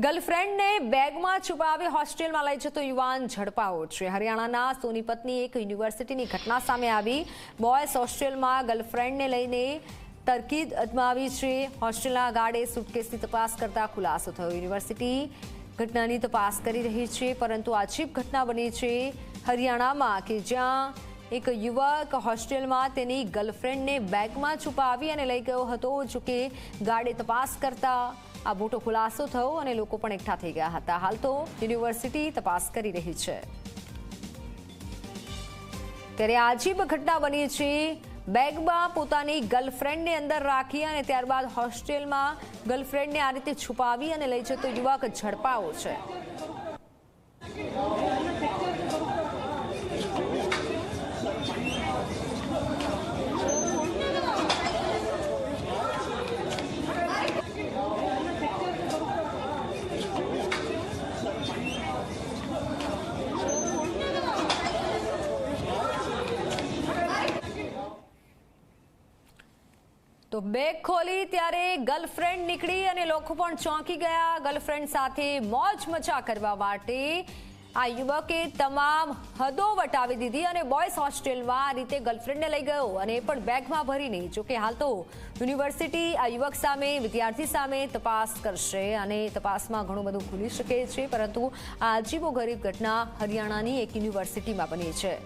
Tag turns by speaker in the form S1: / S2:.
S1: ગર્લફ્રેન્ડને બેગમાં છુપાવી હોસ્ટેલમાં લઈ જતો યુવાન ઝડપાયો છે। હરિયાણાના સોનીપતની એક યુનિવર્સિટીની ઘટના સામે આવી। બોયઝ હોસ્ટેલમાં ગર્લફ્રેન્ડને લઈને તરકીદ અજમાવી છે। હોસ્ટેલના ગાર્ડે સુટકેસની તપાસ કરતા ખુલાસો થયો। યુનિવર્સિટી ઘટનાની તપાસ કરી રહી છે, પરંતુ આજીબ ઘટના બની છે હરિયાણામાં કે જ્યાં એક યુવક હોસ્ટેલમાં તેની ગર્લફ્રેન્ડને બેગમાં છુપાવી અને લઈ ગયો હતો। જો કે ગાર્ડે તપાસ કરતા આ મોટો ખુલાસો થયો અને લોકો પણ એકઠા થઈ ગયા હતા। હાલ તો યુનિવર્સિટી તપાસ કરી રહી છે। ત્યારે આજીબ ઘટના બની છે। બેગમાં પોતાની ગર્લફ્રેન્ડને અંદર રાખી અને ત્યારબાદ હોસ્ટેલમાં ગર્લફ્રેન્ડને આ રીતે છુપાવી અને લઈ જતો યુવક ઝડપાયો છે। તો બેગ ખોલી ત્યારે ગર્લફ્રેન્ડ નીકળી અને લોકો પણ ચોંકી ગયા। ગર્લફ્રેન્ડ સાથે મોજ મજા કરવા માટે આ યુવકે તમામ હદો વટાવી દીધી અને બોયઝ હોસ્ટેલમાં આ રીતે ગર્લફ્રેન્ડને લઈ ગયો અને એ પણ બેગમાં ભરીને। જોકે હાલ તો યુનિવર્સિટી આ યુવક સામે, વિદ્યાર્થી સામે તપાસ કરશે અને તપાસમાં ઘણું બધું ખુલી શકે છે, પરંતુ આ અજીબોગરીબ ઘટના હરિયાણાની એક યુનિવર્સિટીમાં બની છે।